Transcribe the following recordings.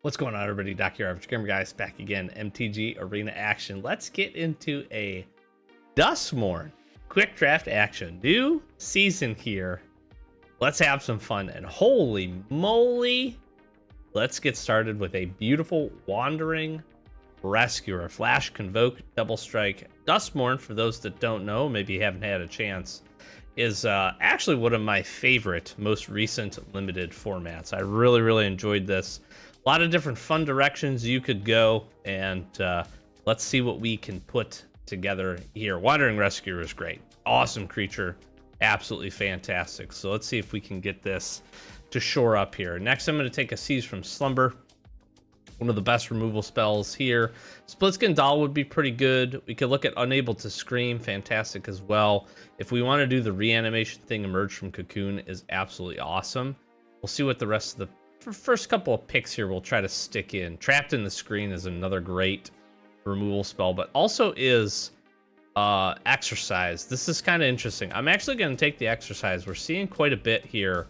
What's going on, everybody? Doc here, Average Gamer Guys, back again. MTG Arena action. Let's get into a Duskmourn quick draft action. New season here. Let's have some fun. And holy moly, let's get started with a beautiful Wandering Rescuer. Flash, Convoke, Double Strike. Duskmourn, for those that don't know, maybe you haven't had a chance, is actually one of my favorite, most recent limited formats. I really enjoyed this. A lot of different fun directions you could go, and let's see what we can put together here. Wandering Rescuer is great. Awesome creature. Absolutely fantastic. So let's see if we can get this to shore up here. Next, I'm going to take a Seize from Slumber. One of the best removal spells here. Splitskin Doll would be pretty good. We could look at Unable to Scream. Fantastic as well. If we want to do the reanimation thing, Emerge from Cocoon is absolutely awesome. We'll see what the rest of the first couple of picks here we'll try to stick in. Trapped in the Screen is another great removal spell, but also is Exercise. This is kind of interesting. I'm actually going to take the Exercise. We're seeing quite a bit here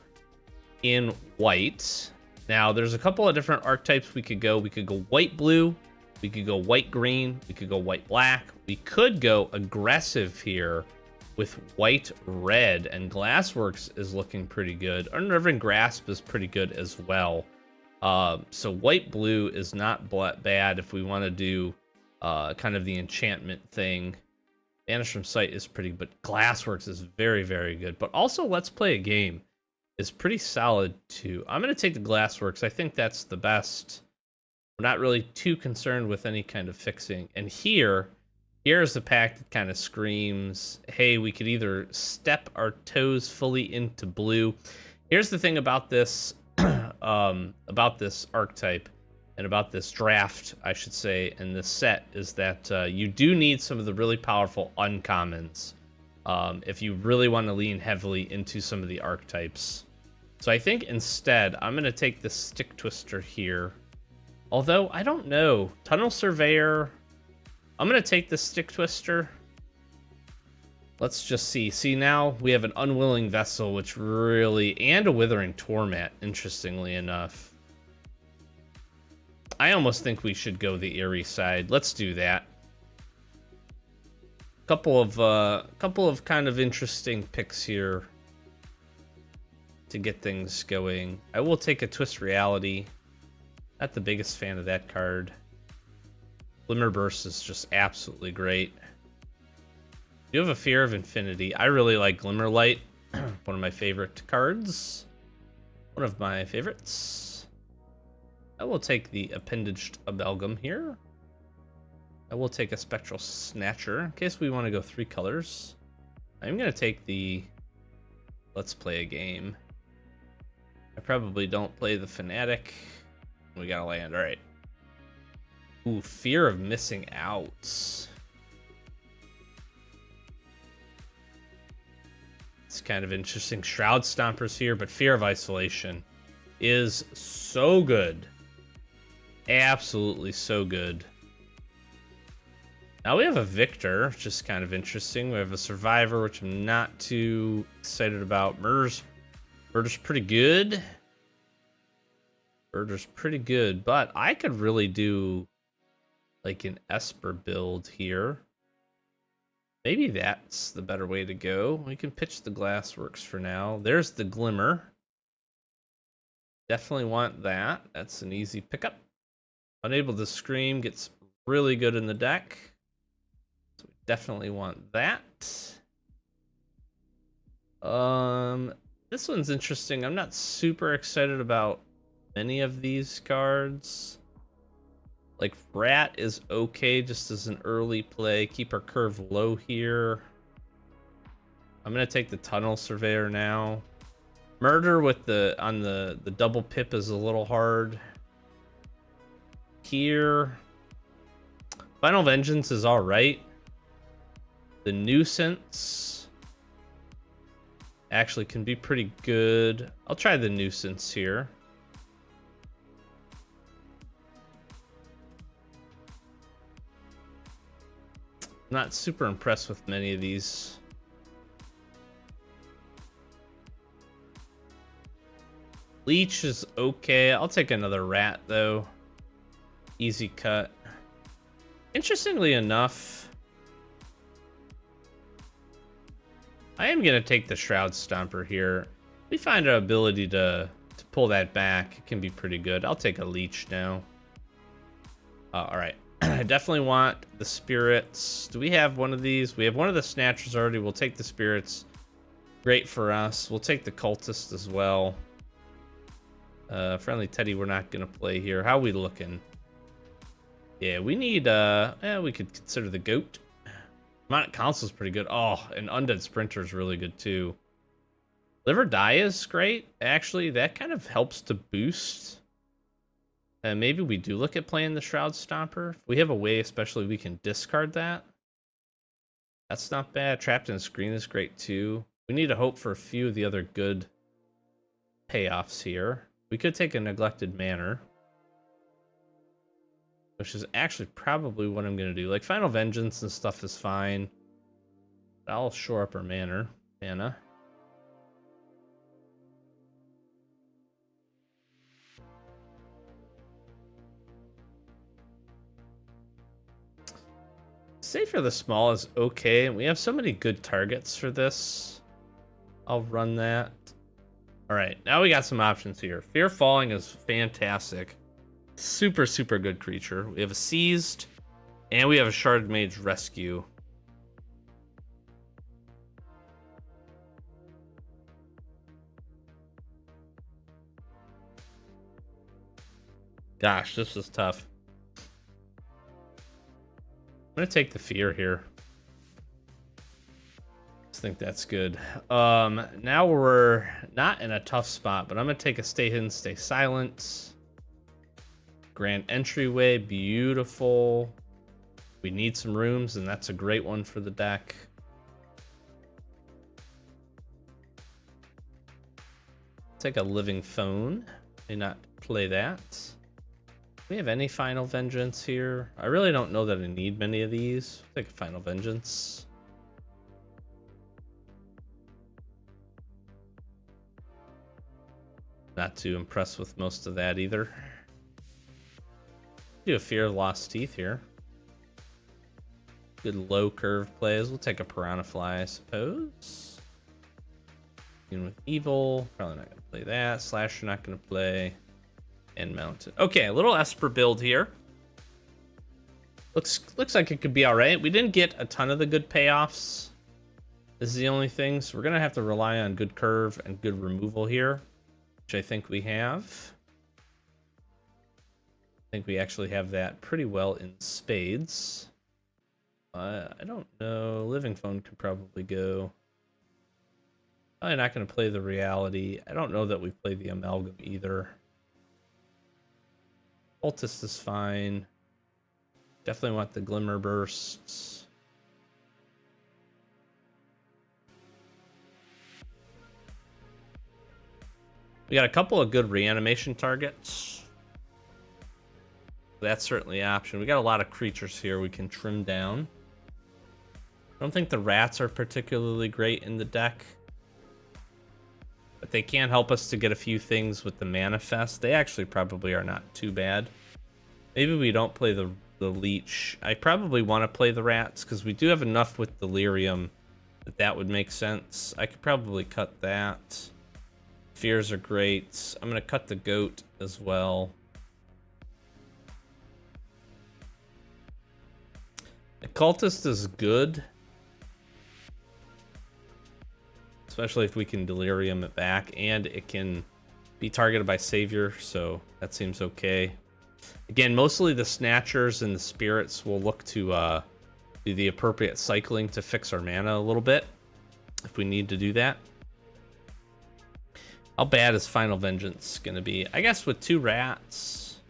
in white. Now, there's a couple of different archetypes we could go. We could go white-blue. We could go white-green. We could go white-black. We could go aggressive here with white-red, and Glassworks is looking pretty good. Unnerving Grasp is pretty good as well. So white-blue is not bad if we want to do kind of the enchantment thing. Banish from Sight is pretty good, but Glassworks is very good. But also, Let's Play a Game is pretty solid too. I'm going to take the Glassworks. I think that's the best. We're not really too concerned with any kind of fixing. And here's the pack that kind of screams, hey, we could either step our toes fully into blue. Here's the thing about this archetype and about this draft, I should say, and this set, is that you do need some of the really powerful uncommons if you really want to lean heavily into some of the archetypes. So I think instead, I'm going to take the Stick Twister here. Although, I don't know. Tunnel Surveyor. I'm going to take the Stick Twister. Let's just see. See, now we have an Unwilling Vessel, which really... And a Withering Torment, interestingly enough. I almost think we should go the Eerie side. Let's do that. Couple of kind of interesting picks here to get things going. I will take a Twist Reality. Not the biggest fan of that card. Glimmer Burst is just absolutely great. You have a Fear of Infinity. I really like Glimmer Light. One of my favorite cards. One of my favorites. I will take the Appendaged Amalgam here. I will take a Spectral Snatcher in case we want to go 3 colors. I'm going to take the Let's Play a Game. I probably don't play the Fanatic. We got to land. All right. Ooh, Fear of Missing Out. It's kind of interesting. Shroud Stompers here, but Fear of Isolation is so good. Absolutely so good. Now we have a Victor, which is kind of interesting. We have a Survivor, which I'm not too excited about. Murder's pretty good. Murder's pretty good, but I could really do like an Esper build here. Maybe that's the better way to go. We can pitch the Glassworks for now. There's the Glimmer. Definitely want that. That's an easy pickup. Unable to Scream gets really good in the deck. So we definitely want that. This one's interesting. I'm not super excited about many of these cards. Like Rat is okay just as an early play. Keep our curve low here. I'm gonna take the Tunnel Surveyor now. Murder with the double pip is a little hard. Here. Final Vengeance is alright. The Nuisance actually can be pretty good. I'll try the Nuisance here. Not super impressed with many of these. Leech is okay. I'll take another Rat, though. Easy cut. Interestingly enough, I am going to take the Shroud Stomper here. We find our ability to pull that back. It can be pretty good. I'll take a Leech now. All right. I definitely want the Spirits. Do we have one of these? We have one of the Snatchers already. We'll take the Spirits. Great for us. We'll take the Cultist as well. Friendly Teddy we're not going to play here. How are we looking? Yeah, we need, we could consider the Goat. Demonic Council's pretty good. Oh, and Undead Sprinter is really good too. Live or Die is great. Actually, that kind of helps to boost. Maybe we do look at playing the Shroud Stomper. If we have a way, especially, we can discard that. That's not bad. Trapped in a Screen is great too. We need to hope for a few of the other good payoffs here. We could take a Neglected Manor, which is actually probably what I'm going to do. Like, Final Vengeance and stuff is fine. But I'll shore up our mana. Save for the Small is okay. We have so many good targets for this. I'll run that. All right, now we got some options here. Fear Falling is fantastic. Super, super good creature. We have a Seized, and we have a Sharded Mage Rescue. Gosh, this is tough. I'm gonna take the Fear here. I think that's good. Now we're not in a tough spot, but I'm gonna take a Stay Hidden, Stay Silent. Grand Entryway, beautiful. We need some rooms, and that's a great one for the deck. Take a Living Phone. May not play that. Do we have any Final Vengeance here? I really don't know that I need many of these. Take a Final Vengeance. Not too impressed with most of that either. Do a Fear of Lost Teeth here. Good low curve plays. We'll take a Piranha Fly, I suppose. With Evil, probably not gonna play that. Slasher not gonna play. And Mountain. Okay, a little Esper build here. Looks like it could be all right. We didn't get a ton of the good payoffs. This is the only thing, so we're gonna have to rely on good curve and good removal here, which I think we have. I think we actually have that pretty well in spades. I don't know. Living Phone could probably go. I'm not going to play the Reality. I don't know that we play the Amalgam either. Cultist is fine. Definitely want the Glimmer Bursts. We got a couple of good reanimation targets. That's certainly an option. We got a lot of creatures here we can trim down. I don't think the rats are particularly great in the deck, but they can help us to get a few things with the Manifest. They actually probably are not too bad. Maybe we don't play the Leech. I probably want to play the rats because we do have enough with Delirium that would make sense. I could probably cut that. Fears are great. I'm going to cut the Goat as well. The Cultist is good, especially if we can Delirium it back, and it can be targeted by Savior, so that seems okay. Again, mostly the Snatchers and the Spirits will look to do the appropriate cycling to fix our mana a little bit, if we need to do that. How bad is Final Vengeance going to be? I guess with 2 rats,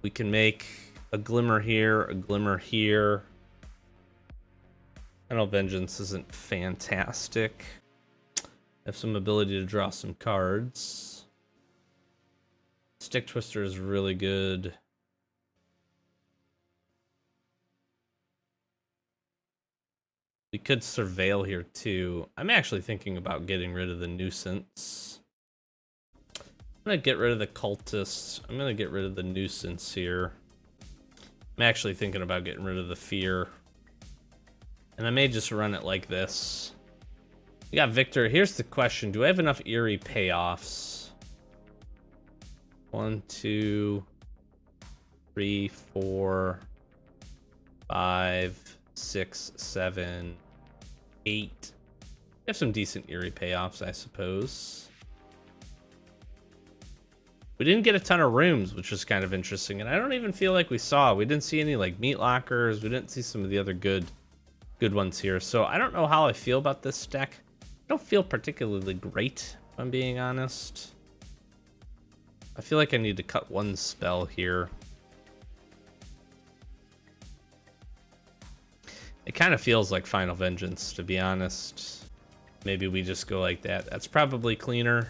we can make a Glimmer here, a Glimmer here. Final Vengeance isn't fantastic. Have some ability to draw some cards. Stick Twister is really good. We could Surveil here too. I'm actually thinking about getting rid of the Nuisance. I'm gonna get rid of the cultists. I'm gonna get rid of the nuisance here. I'm actually thinking about getting rid of the fear. And I may just run it like this. We got Victor. Here's the question. Do I have enough eerie payoffs? 1, 2, 3, 4, 5, 6, 7, 8. We have some decent eerie payoffs, I suppose. We didn't get a ton of rooms, which was kind of interesting. And I don't even feel like we didn't see any like meat lockers. We didn't see some of the other good ones here. So I don't know how I feel about this deck. I don't feel particularly great, if I'm being honest. I feel like I need to cut one spell here. It kind of feels like Final Vengeance, to be honest. Maybe we just go like that. That's probably cleaner.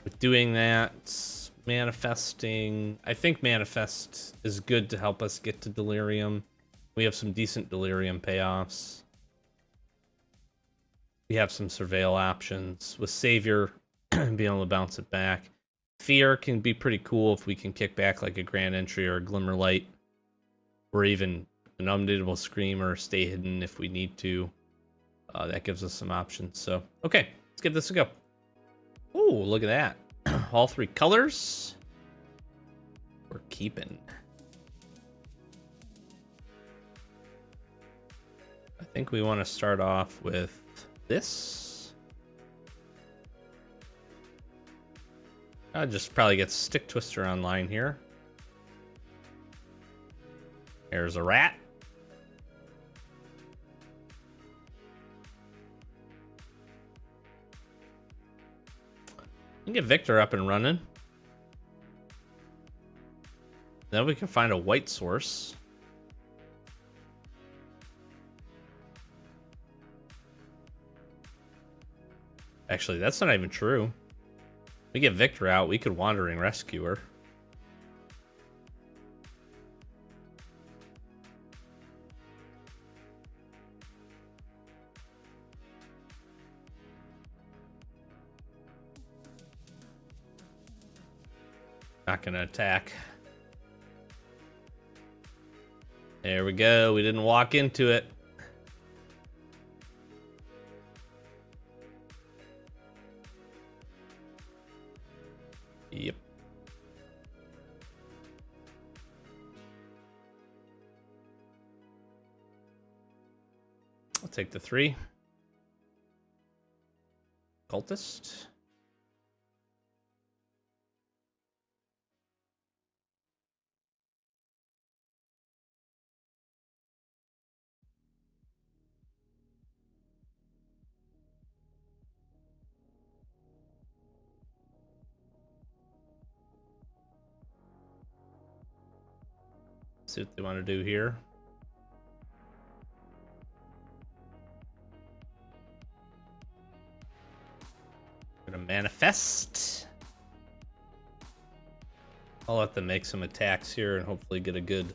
With doing that, manifesting. I think manifest is good to help us get to delirium. We have some decent delirium payoffs. We have some surveil options. With Savior, being able to bounce it back. Fear can be pretty cool if we can kick back like a Grand Entry or a Glimmerlight. Or even an Unmutable Scream or Stay Hidden if we need to. That gives us some options. So, okay, let's give this a go. Ooh, look at that. All 3 colors. We're keeping. I think we want to start off with this. I'll just probably get Stick Twister online here. There's a rat. We can get Victor up and running. Then we can find a white source. Actually, that's not even true. We get Victor out, we could Wandering Rescuer. Not gonna attack. There we go. We didn't walk into it. Yep. I'll take the 3. Cultist. See what they want to do here. Gonna manifest. I'll let them make some attacks here and hopefully get a good.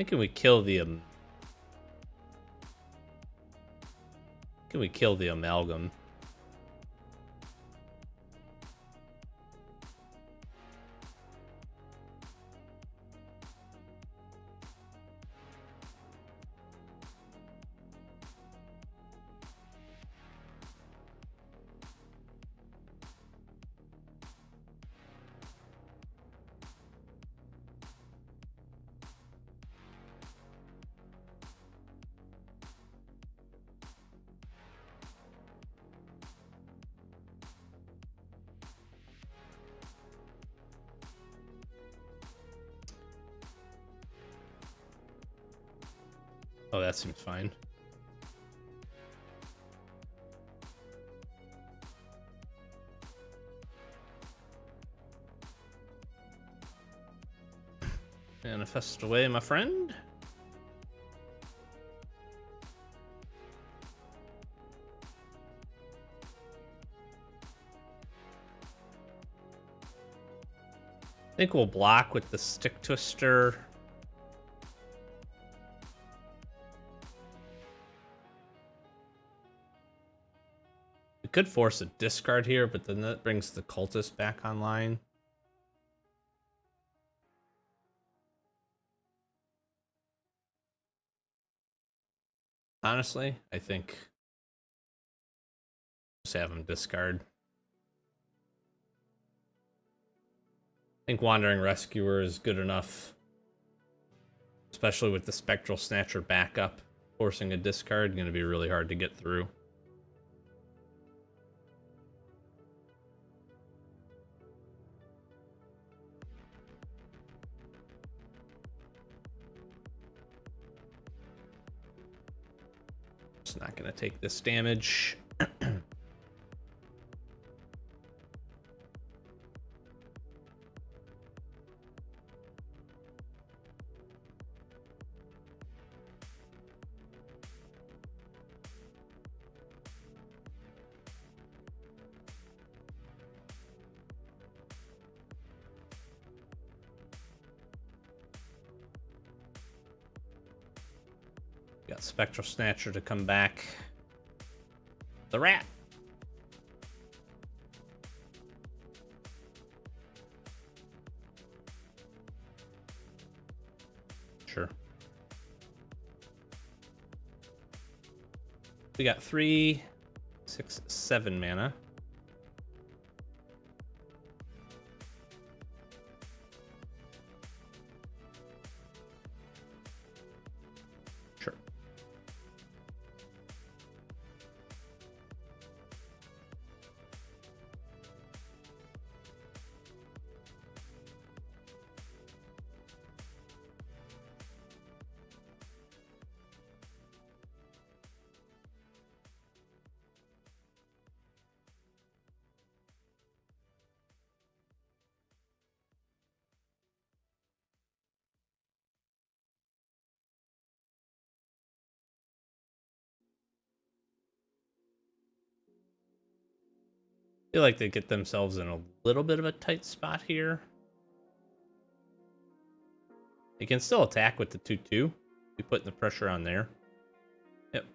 Can we kill the Can we kill the amalgam? Oh, that seems fine. Manifest away, my friend. think we'll block with the Stick Twister. We could force a discard here, but then that brings the Cultist back online. Honestly, I think just have him discard. I think Wandering Rescuer is good enough, especially with the Spectral Snatcher backup. Forcing a discard going to be really hard to get through. Just not going to take this damage. Got Spectral Snatcher to come back. The rat. Sure. We got 3, 6, 7 mana. Sure. Feel like they get themselves in a little bit of a tight spot here. They can still attack with the 2/2. Be putting the pressure on there. Yep.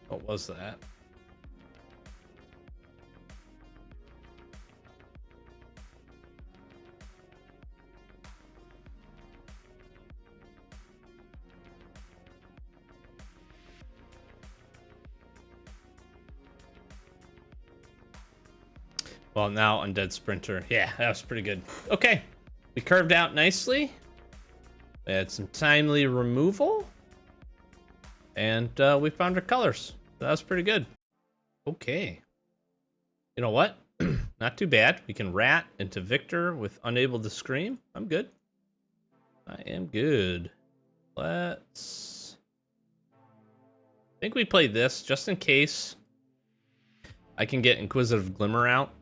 What was that? Well, now Undead Sprinter. Yeah, that was pretty good. Okay. We curved out nicely. We had some timely removal. And we found our colors. So that was pretty good. Okay. You know what? Not too bad. We can rat into Victor with Unable to Scream. I'm good. I am good. Let's... I think we play this just in case I can get Inquisitive Glimmer out.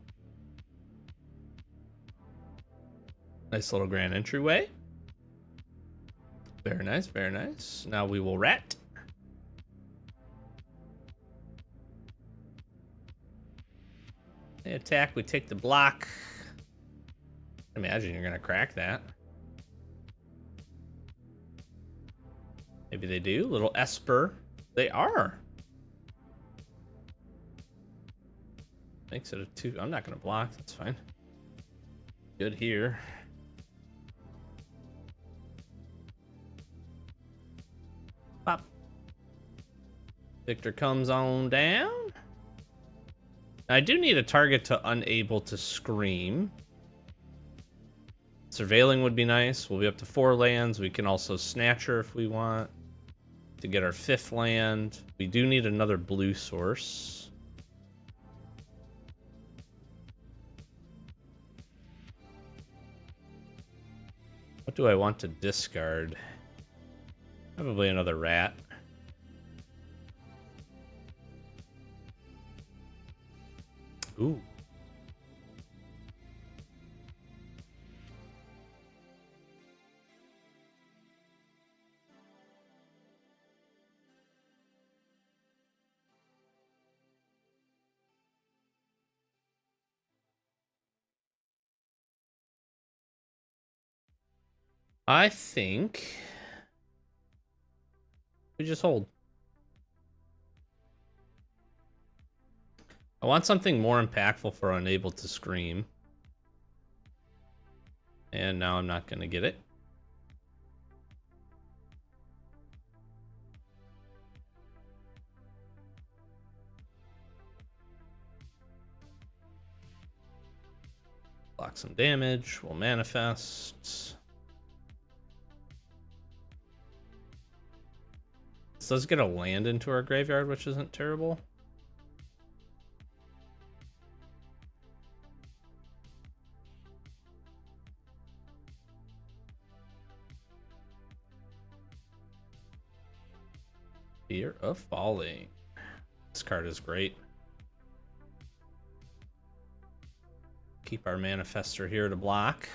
Nice little grand entryway. Very nice, very nice. Now we will rat. They attack, we take the block. Imagine you're gonna crack that. Maybe they do. Little Esper. They are. Makes it a 2. I'm not gonna block, that's fine. Good here. Pop. Victor comes on down. I do need a target to Unable to Scream. Surveilling would be nice. We'll be up to 4 lands. We can also Snatcher if we want to get our 5th land. We do need another blue source. What do I want to discard? Probably another rat. Ooh. I think we just hold. I want something more impactful for Unable to Scream. And now I'm not going to get it. Block some damage. We'll manifest. This does get a land into our graveyard, which isn't terrible. Fear of Falling. This card is great. Keep our Manifestor here to block.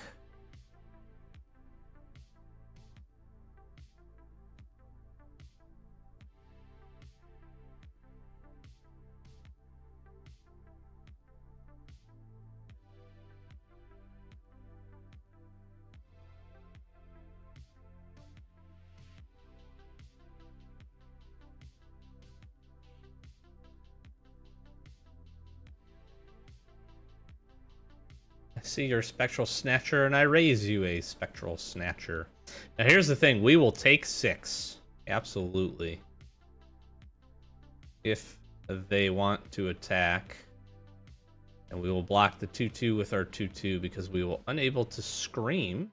I see your Spectral Snatcher, and I raise you a Spectral Snatcher. Now here's the thing, we will take 6. Absolutely. If they want to attack. And we will block the 2/2 with our 2/2 because we will unable to scream.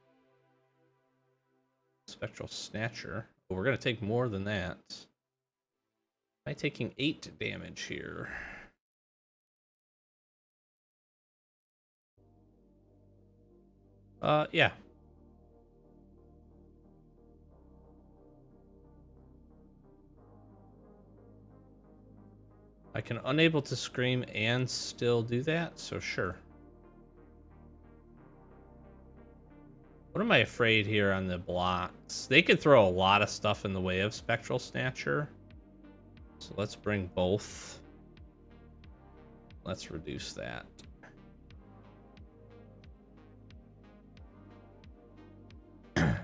Spectral Snatcher. But we're going to take more than that. Am I taking 8 damage here? Yeah. I can unable to scream and still do that, so sure. What am I afraid here on the blocks? They could throw a lot of stuff in the way of Spectral Snatcher. So let's bring both. Let's reduce that.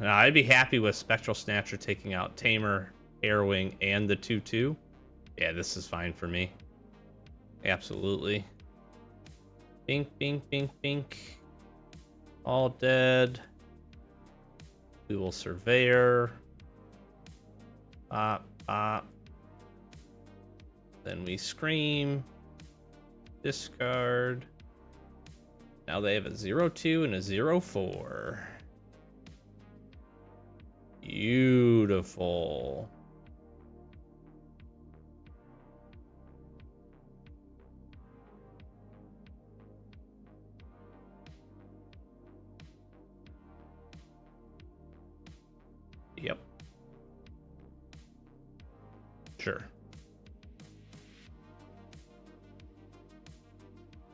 Now, I'd be happy with Spectral Snatcher taking out Tamer, Airwing, and the 2/2. Yeah, this is fine for me. Absolutely. Bink, bink, bink, bink. All dead. We will Surveyor. Bop, bop. Then we Scream. Discard. Now they have a 0/2 and a 0/4. Beautiful. Yep. Sure.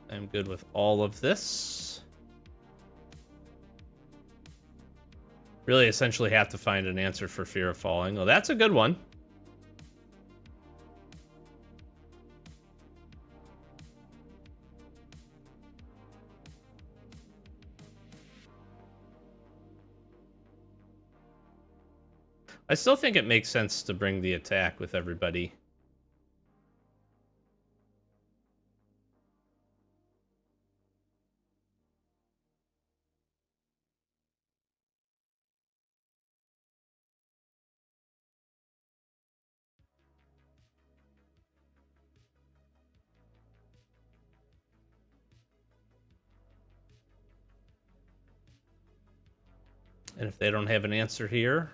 I'm good with all of this. Really essentially have to find an answer for Fear of Falling. Oh, that's a good one. I still think it makes sense to bring the attack with everybody. And if they don't have an answer here...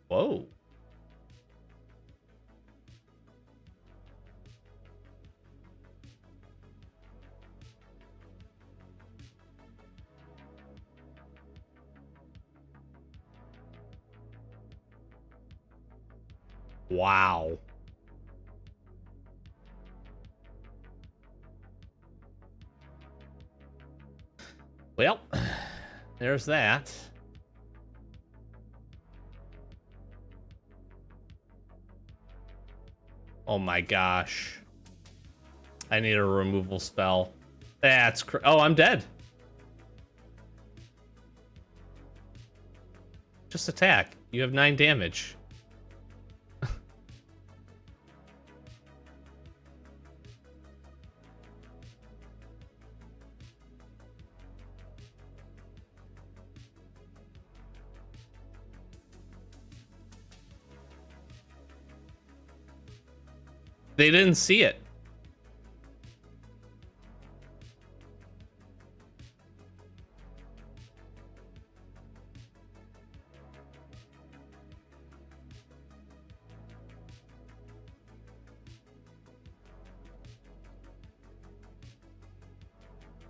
Whoa. Wow. Well, there's that. Oh my gosh. I need a removal spell. That's oh, I'm dead. Just attack. You have 9 damage. They didn't see it.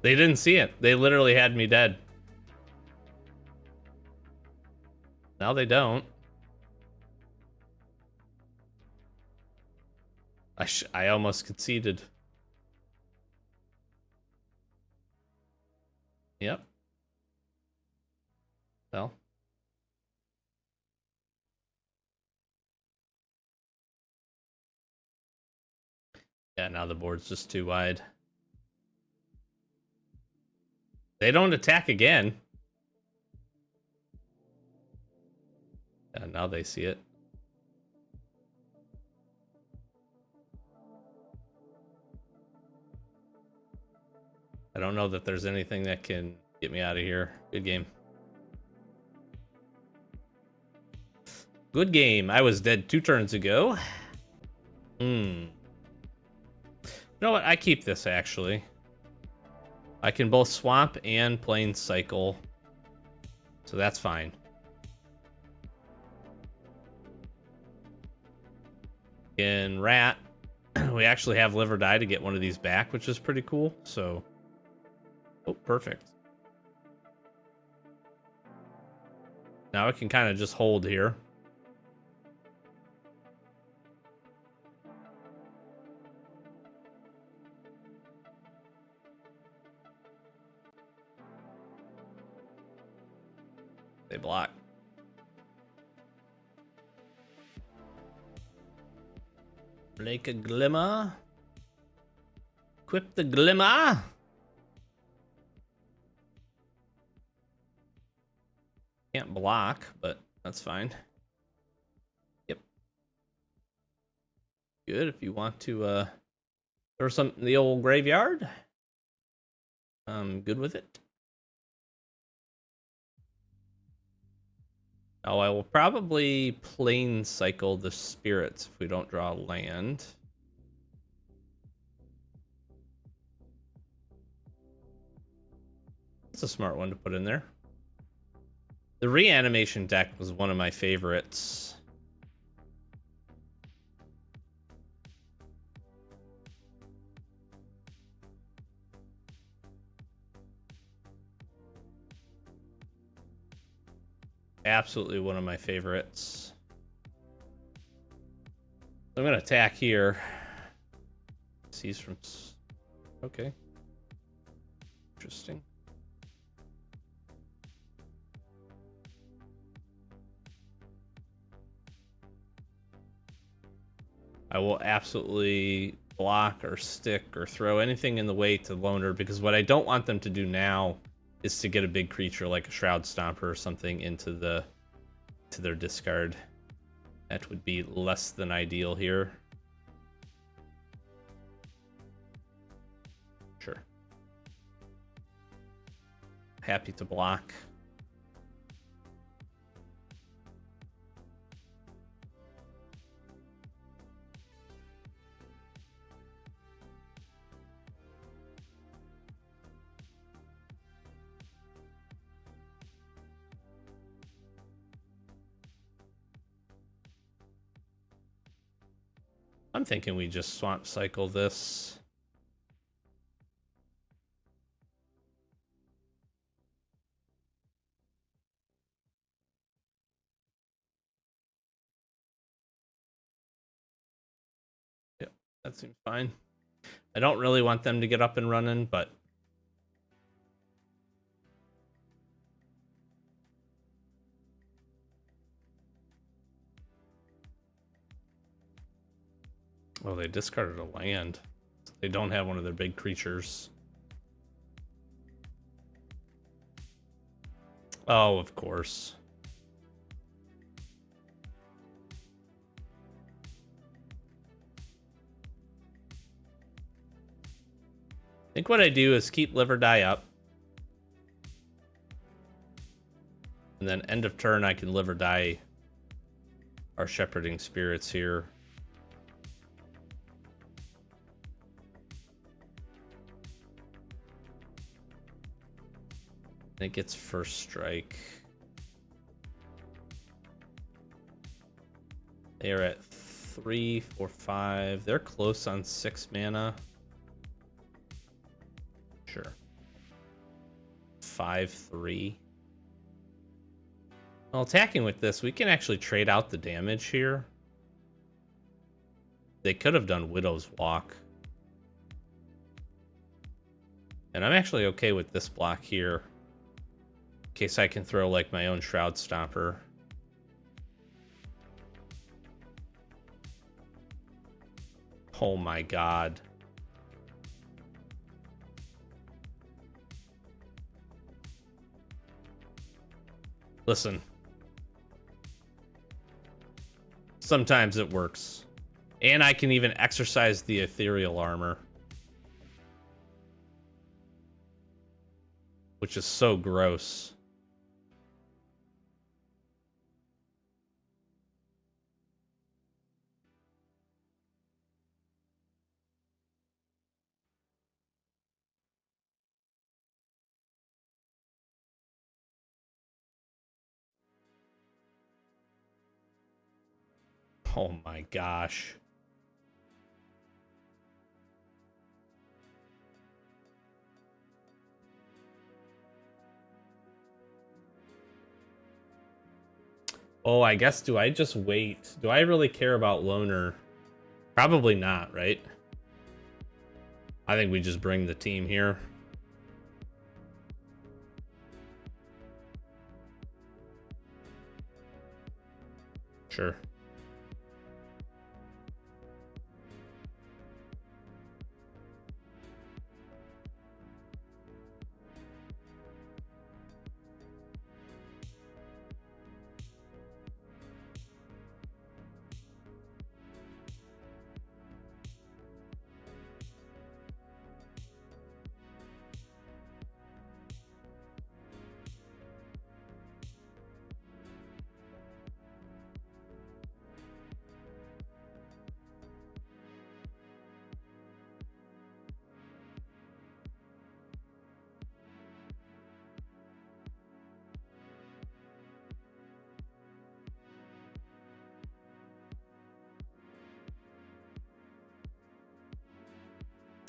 They didn't see it. They literally had me dead. Now they don't. I almost conceded. Yep. Well. Yeah, now the board's just too wide. They don't attack again. Yeah, now they see it. I don't know that there's anything that can get me out of here. Good game. Good game. I was dead 2 turns ago. You know what? I keep this, actually. I can both swamp and plane cycle. So that's fine. In Rat, we actually have live or die to get one of these back, which is pretty cool. So, oh, perfect. Now I can kind of just hold here. They block. Make a glimmer. Equip the glimmer. Can't block, but that's fine. Yep. Good if you want to throw some in the old graveyard. I'm good with it. Oh, I will probably plane cycle the spirits if we don't draw land. That's a smart one to put in there. The reanimation deck was one of my favorites. Absolutely one of my favorites. I'm gonna attack here. Seize from... Okay. Interesting. I will absolutely block or stick or throw anything in the way to Loner, because what I don't want them to do now is to get a big creature like a Shroud Stomper or something into their discard. That would be less than ideal here. Sure. Happy to block. I'm thinking we just swamp cycle this. That seems fine. I don't really want them to get up and running, but... Oh, they discarded a land. They don't have one of their big creatures. Oh, of course. I think what I do is keep Live or Die up. And then end of turn, I can Live or Die our Shepherding Spirits here. I think it's first strike. They're at 3, 4, 5. They're close on 6 mana. Sure. 5, 3. Well, attacking with this, we can actually trade out the damage here. They could have done Widow's Walk. And I'm actually okay with this block here. In case I can throw like my own Shroud Stopper. Oh my god. Listen. Sometimes it works. And I can even exercise the Ethereal Armor. Which is so gross. Oh my gosh. Oh, I guess, do I just wait? Do I really care about Loner? Probably not, right? I think we just bring the team here. Sure.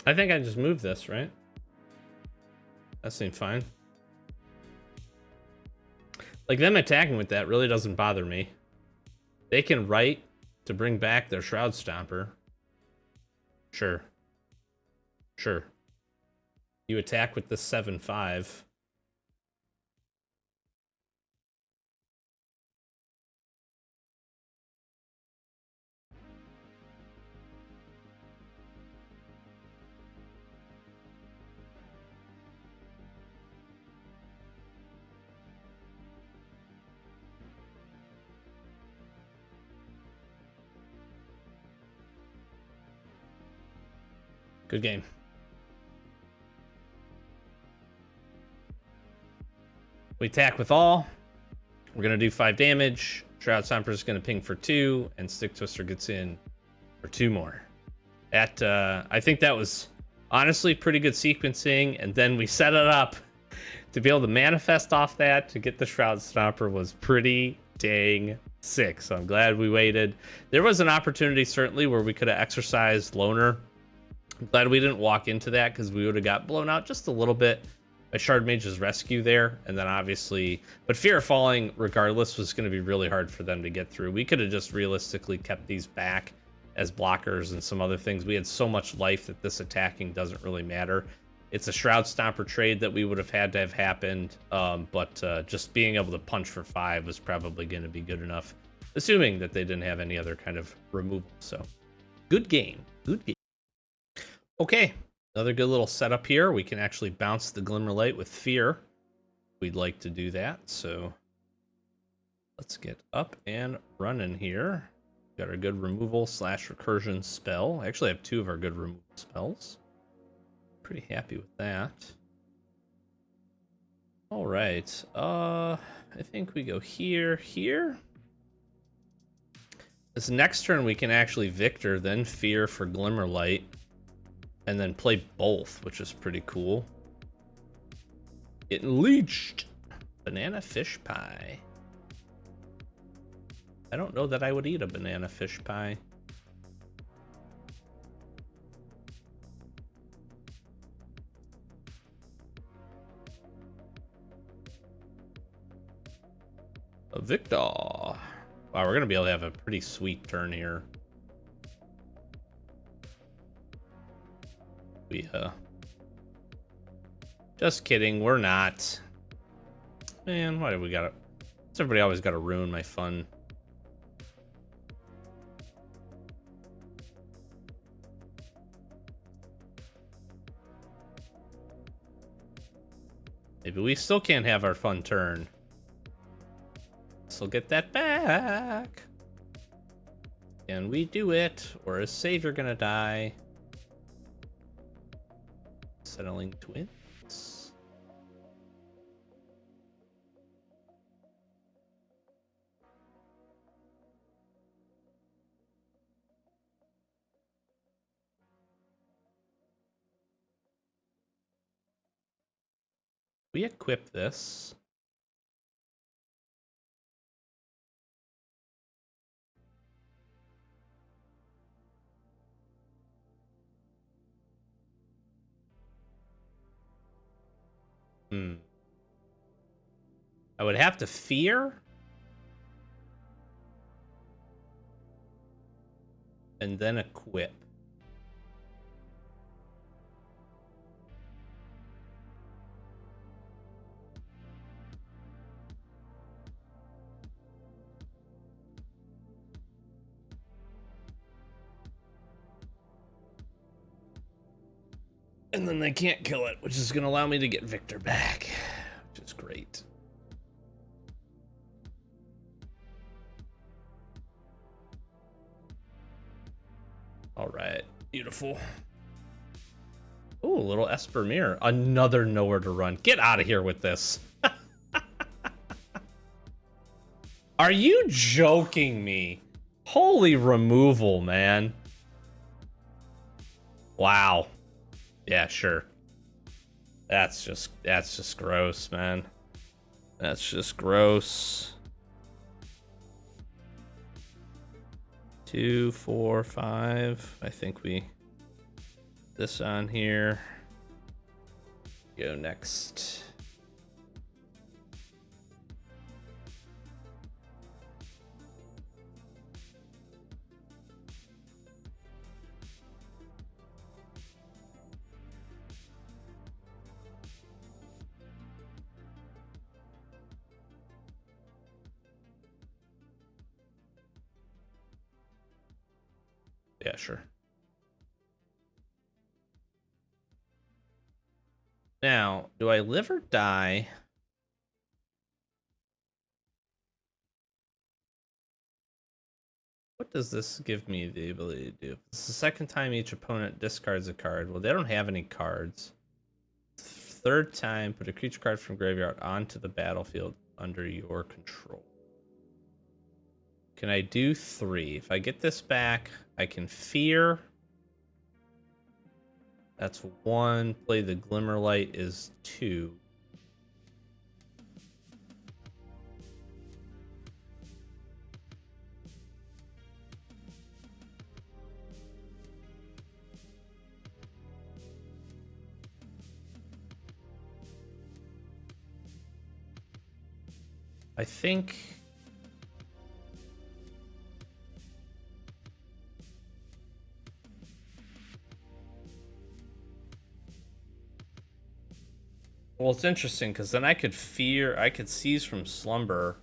I think I just moved this, right? That seemed fine. Like, them attacking with that really doesn't bother me. They can write to bring back their Shroud Stomper. Sure. Sure. You attack with the 7/5. Good game. We attack with all. We're going to do 5 damage. Shroud Stomper is going to ping for 2, and Stick Twister gets in for 2 more. That, I think that was honestly pretty good sequencing, and then we set it up to be able to manifest off that to get the Shroud Stomper was pretty dang sick. So I'm glad we waited. There was an opportunity, certainly, where we could have exercised Loner. I'm glad we didn't walk into that because we would have got blown out just a little bit by Shard Mage's rescue there. And then obviously, but Fear of Falling, regardless, was going to be really hard for them to get through. We could have just realistically kept these back as blockers and some other things. We had so much life that this attacking doesn't really matter. It's a Shroud Stomper trade that we would have had to have happened, but just being able to punch for 5 was probably going to be good enough, assuming that they didn't have any other kind of removal. So, good game. Good game. Okay, another good little setup here. We can actually bounce the Glimmerlight with Fear. We'd like to do that, so let's get up and running here. Got our good removal / recursion spell. I actually have 2 of our good removal spells. Pretty happy with that. All right. I think we go here. This next turn we can actually Victor, then Fear for Glimmerlight, and then play both, which is pretty cool. Getting leeched. Banana fish pie. I don't know that I would eat a banana fish pie. A Victor. Wow, we're gonna be able to have a pretty sweet turn here. Just kidding, we're not. Man, why do we gotta... Everybody always gotta ruin my fun. Maybe we still can't have our fun turn. So get that back. Can we do it? Or is Savior gonna die? Settling Twins. We equip this. I would have to Fear. And then equip. And then they can't kill it, which is going to allow me to get Victor back, which is great. All right, beautiful. Ooh, a little Espermere. Another Nowhere to Run. Get out of here with this. Are you joking me? Holy removal, man. Wow. Yeah, sure. That's just gross, man. That's just gross. 2, 4, 5. I think we this on here. Go next. Yeah, sure. Now, do I live or die? What does this give me the ability to do? It's the second time each opponent discards a card. Well, they don't have any cards. Third time, put a creature card from graveyard onto the battlefield under your control. Can I do 3? If I get this back, I can Fear. That's 1. Play the Glimmerlight is 2. I think Well, it's interesting because then I could seize from slumber.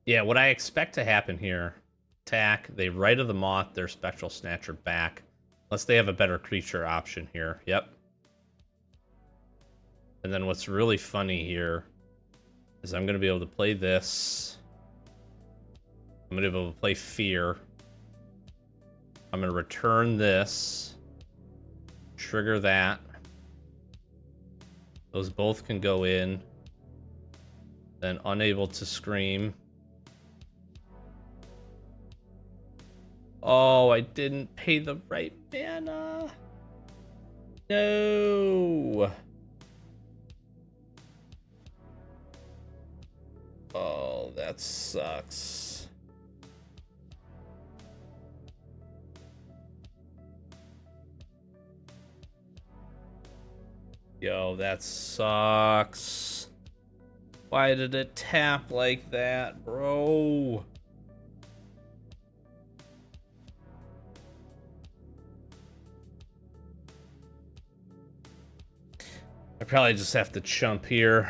Yeah, what I expect to happen here, attack, they Rite of the Moth, their Spectral Snatcher back. Unless they have a better creature option here. Yep. And then what's really funny here is I'm going to be able to play this. I'm going to be able to play Fear. I'm going to return this. Trigger that. Those both can go in. Then Unable to Scream. Oh, I didn't pay the right mana. No. Oh, that sucks. Yo, that sucks. Why did it tap like that, bro? I probably just have to chump here.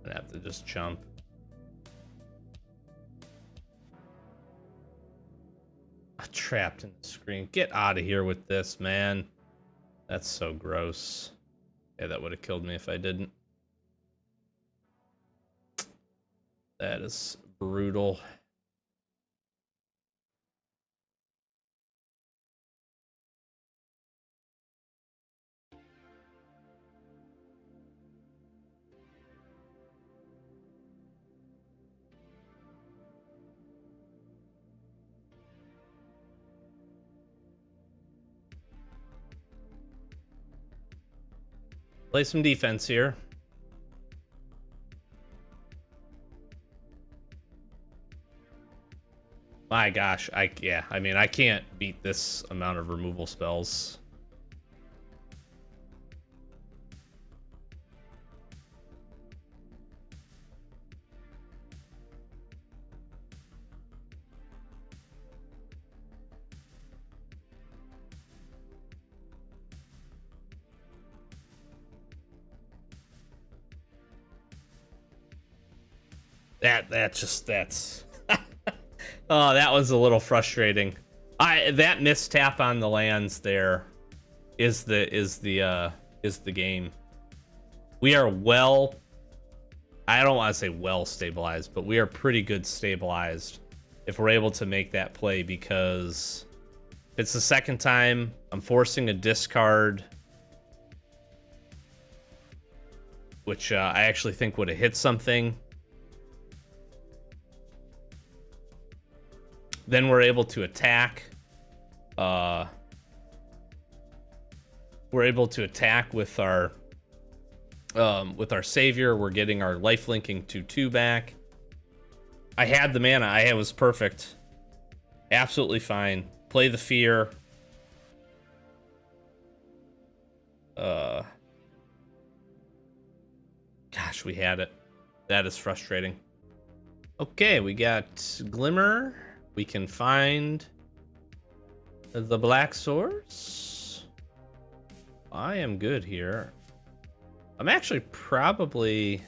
I have to just chump. Trapped in the screen. Get out of here with this, man. That's so gross. Yeah, that would have killed me if I didn't. That is brutal. Play some defense here. My gosh, I mean, I can't beat this amount of removal spells. That's oh, that was a little frustrating. That mistap on the lands there is the game. We are well, I don't want to say well stabilized, but we are pretty good stabilized if we're able to make that play, because if it's the second time, I'm forcing a discard, which I actually think would have hit something. Then we're able to attack. We're able to attack with our savior. We're getting our life linking 2/2 back. I had the mana. I was perfect. Absolutely fine. Play the fear. Gosh, we had it. That is frustrating. Okay, we got Glimmer. We can find the black source. I am good here. I'm actually probably...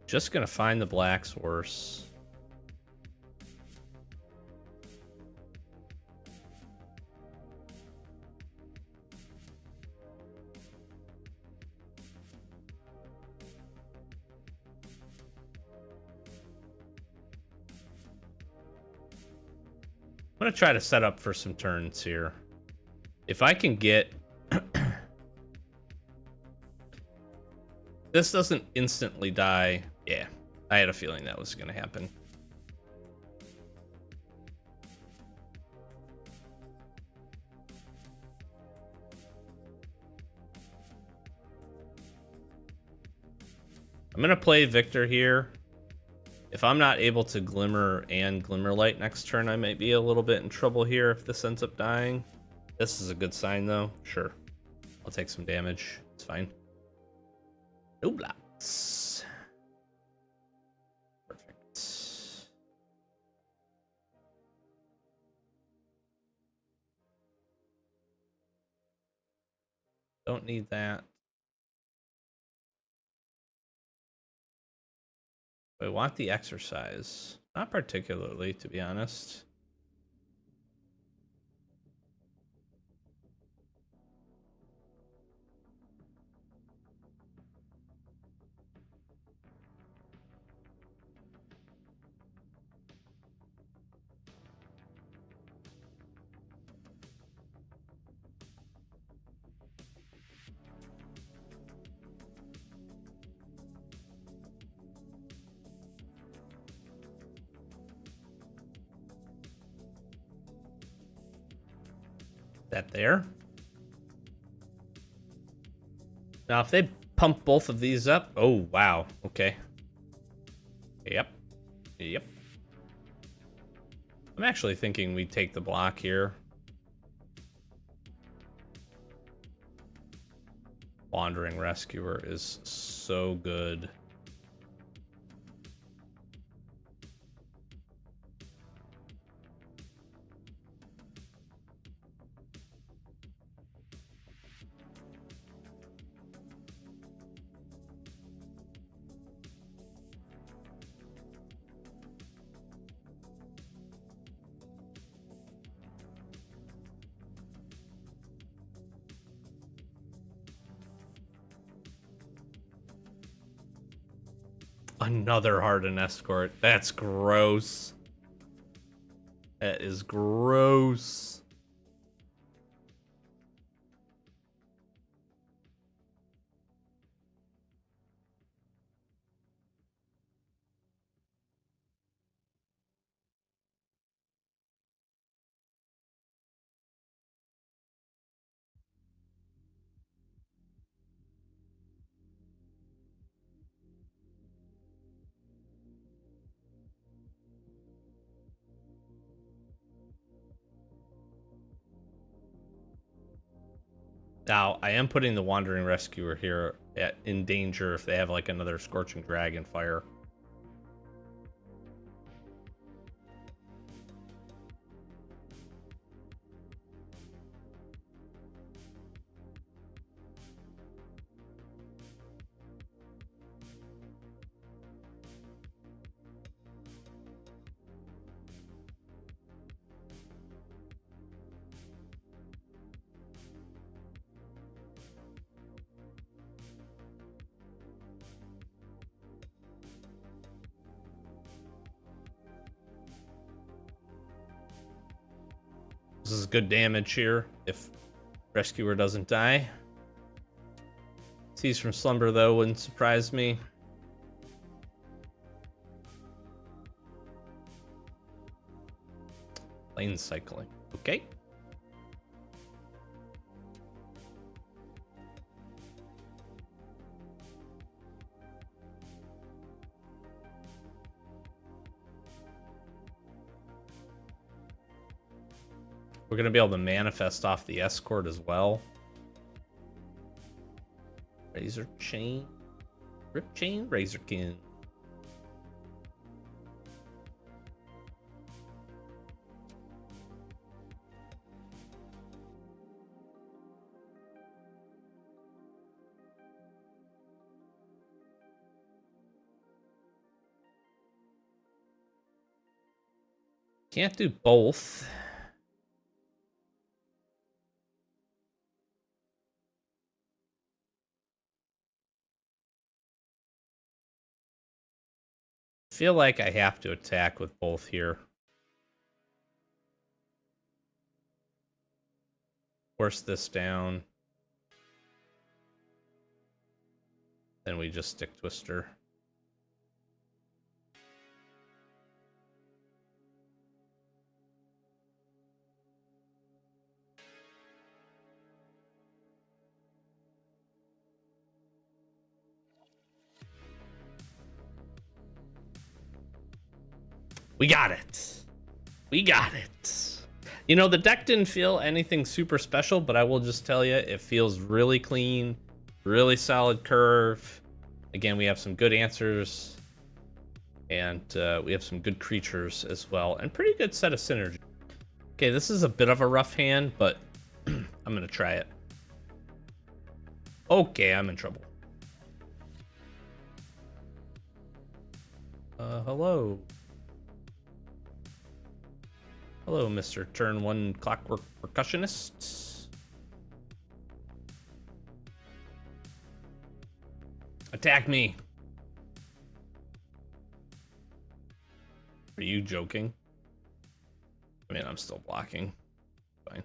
Just gonna find the black source. I'm gonna try to set up for some turns here. If I can get... This doesn't instantly die. Yeah, I had a feeling that was gonna happen. I'm gonna play Victor here. If I'm not able to Glimmer and Glimmerlight next turn, I might be a little bit in trouble here if this ends up dying. This is a good sign, though. Sure. I'll take some damage. It's fine. No blocks. Perfect. Don't need that. I want the exercise. Not particularly, to be honest. That there. Now, if they pump both of these up... Oh, wow. Okay. Yep. Yep. I'm actually thinking we take the block here. Wandering Rescuer is so good. Another Hardened Escort. That's gross. That is gross. Now, I am putting the Wandering Rescuer here in danger if they have like another Scorching Dragon fire. This is good damage here if Rescuer doesn't die. Seize from Slumber, though, wouldn't surprise me. Lane cycling. Okay. We're going to be able to manifest off the escort as well. Razor Chain. Rip Chain, Razorkin. Can't do both. Feel like I have to attack with both here. Force this down. Then we just stick Twister. We got it. We got it. You know, the deck didn't feel anything super special, but I will just tell you, it feels really clean, really solid curve. Again, we have some good answers, and we have some good creatures as well, and pretty good set of synergy. Okay, this is a bit of a rough hand, but I'm going to try it. Okay, I'm in trouble. Hello. Hello, Mr. Turn 1 Clockwork Percussionist. Attack me. Are you joking? I mean, I'm still blocking. Fine.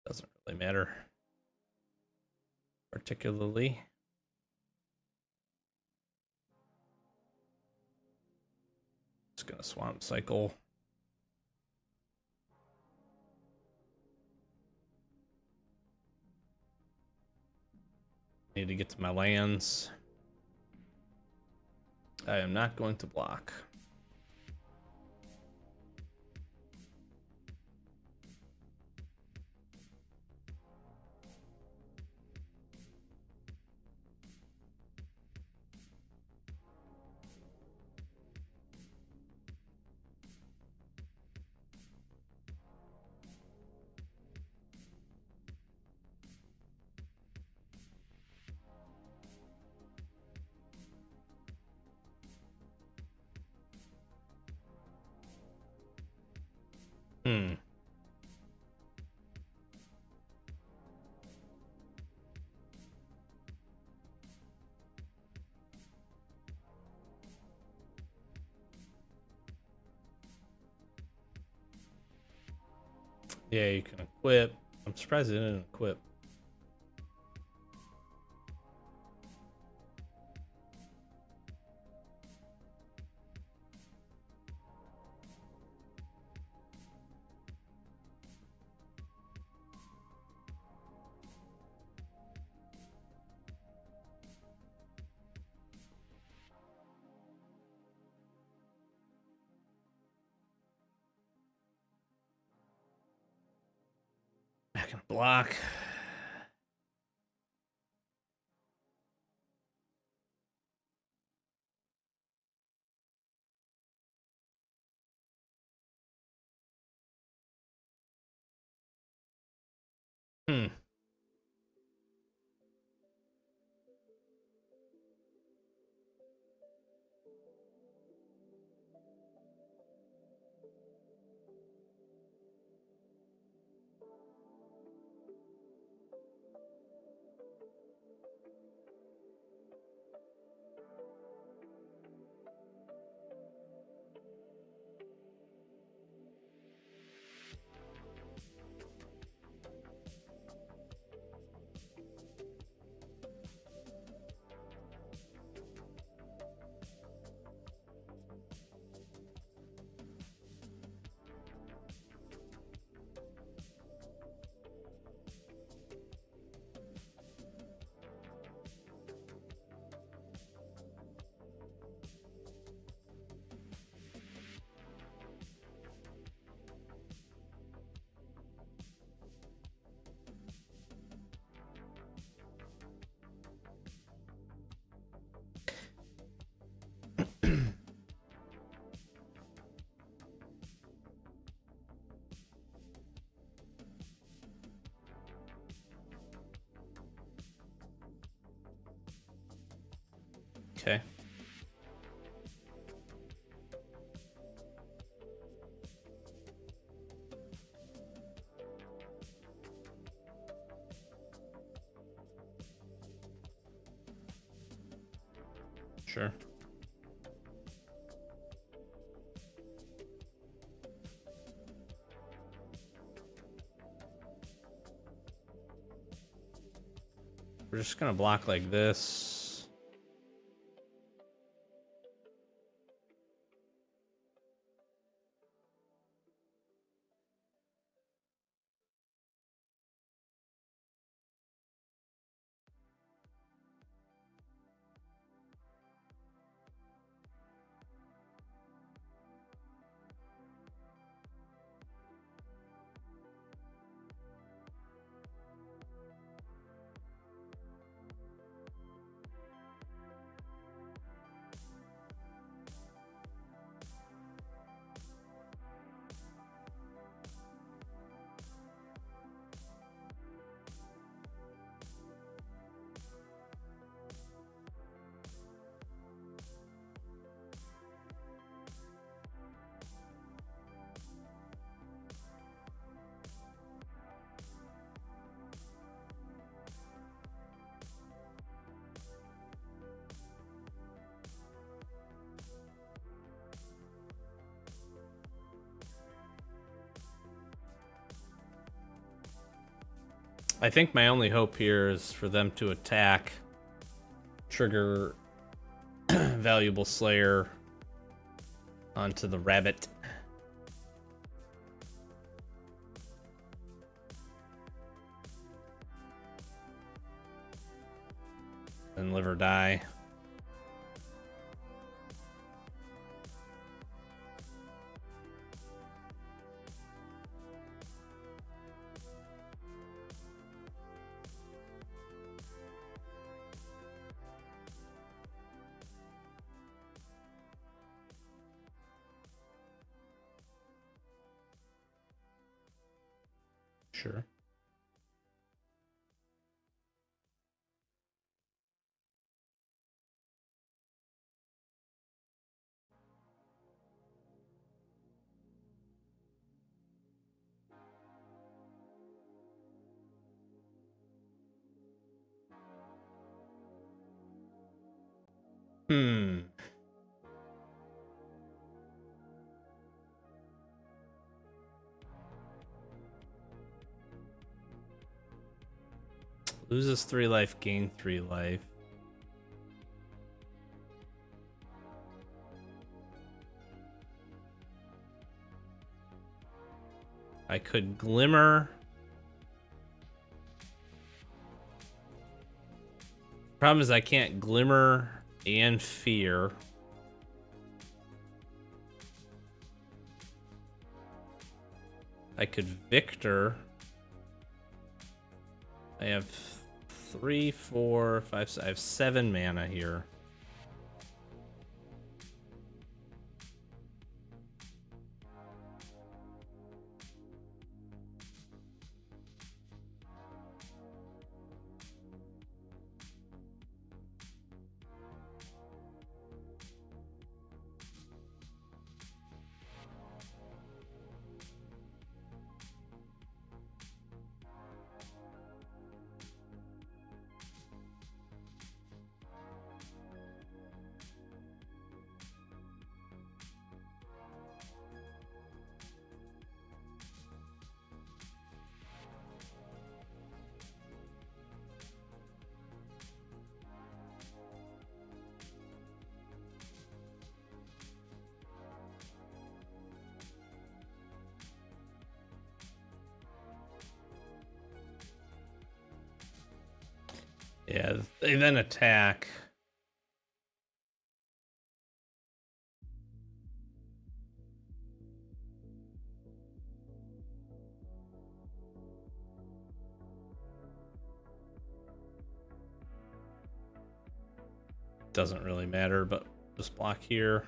Doesn't really matter. Particularly. Just gonna Swamp Cycle. Need to get to my lands. I am not going to block. Hmm. Yeah, you can equip. I'm surprised it didn't equip. Not gonna block. Hmm. Okay. Sure. We're just gonna block like this. I think my only hope here is for them to attack, trigger Valuable Slayer onto the rabbit. And live or die. Sure. Hmm. Loses 3 life, gain 3 life. I could Glimmer. Problem is I can't Glimmer and Fear. I could Victor. I have 3, 4, 5. I have 7 mana here. Yeah, they then attack. Doesn't really matter, but just block here.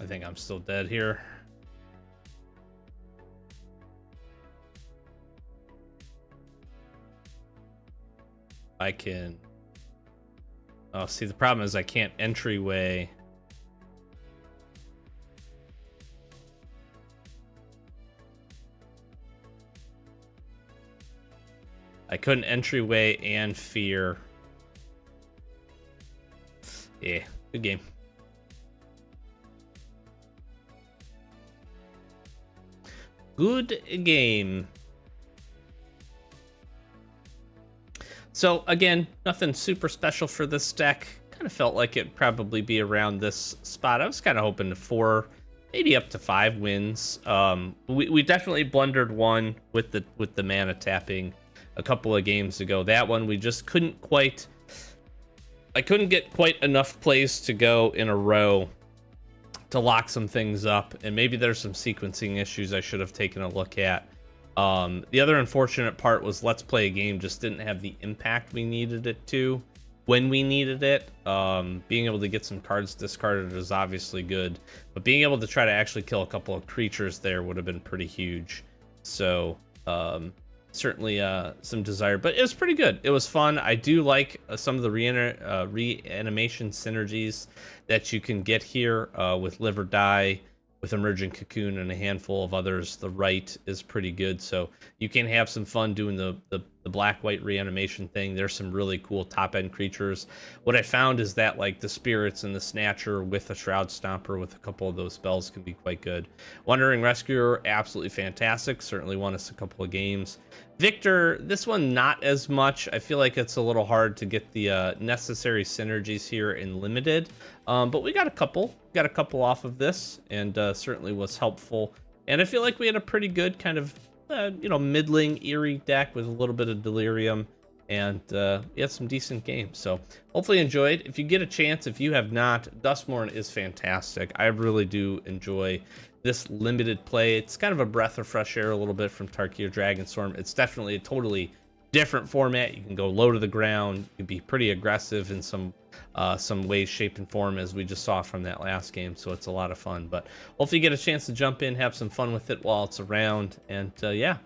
I think I'm still dead here. I can... Oh, see, the problem is I can't entryway. I couldn't entryway and fear. Yeah, good game. Good game. So again, nothing super special for this deck. Kind of felt like it'd probably be around this spot. I was kind of hoping to 4, maybe up to 5 wins. We definitely blundered one with the mana tapping a couple of games ago. That one we just couldn't quite. I couldn't get quite enough plays to go in a row to lock some things up, and maybe there's some sequencing issues I should have taken a look at. The other unfortunate part was Let's Play a Game just didn't have the impact we needed it to when we needed it. Being able to get some cards discarded is obviously good, but being able to try to actually kill a couple of creatures there would have been pretty huge. So certainly some desire, but it was pretty good. It was fun. I do like some of the reanimation synergies that you can get here with Live or Die, with Emerging Cocoon, and a handful of others. The right is pretty good, so you can have some fun doing the black-white reanimation thing. There's some really cool top-end creatures. What I found is that like the Spirits and the Snatcher with a Shroud Stomper with a couple of those spells can be quite good. Wandering Rescuer, absolutely fantastic. Certainly won us a couple of games. Victor, this one not as much. I feel like it's a little hard to get the necessary synergies here in Limited, but we got a couple. Got a couple off of this, and certainly was helpful. And I feel like we had a pretty good kind of middling eerie deck with a little bit of Delirium, and we had some decent games. So hopefully you enjoyed. If you get a chance, if you have not, Duskmourn is fantastic. I really do enjoy this limited play. It's kind of a breath of fresh air a little bit from Tarkir Dragonstorm. It's definitely a totally different format. You can go low to the ground. You can be pretty aggressive in some ways, shape, and form, as we just saw from that last game. So it's a lot of fun. But hopefully you get a chance to jump in, have some fun with it while it's around. And yeah,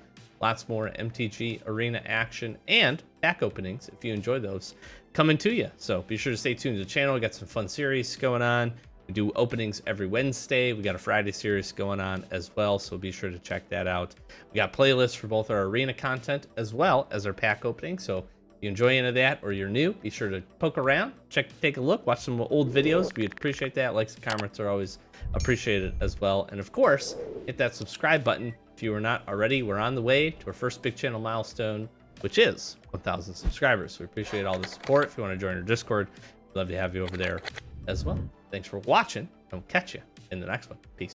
lots more MTG Arena action and pack openings, if you enjoy those, coming to you. So be sure to stay tuned to the channel. We got some fun series going on. We do openings every Wednesday. We got a Friday series going on as well, so be sure to check that out. We got playlists for both our arena content as well as our pack opening. So if you enjoy any of that or you're new, be sure to poke around, take a look, watch some old videos. We'd appreciate that. Likes and comments are always appreciated as well. And of course, hit that subscribe button if you are not already. We're on the way to our first big channel milestone, which is 1,000 subscribers. So we appreciate all the support. If you want to join our Discord, we'd love to have you over there as well. Thanks for watching, and we'll catch you in the next one. Peace.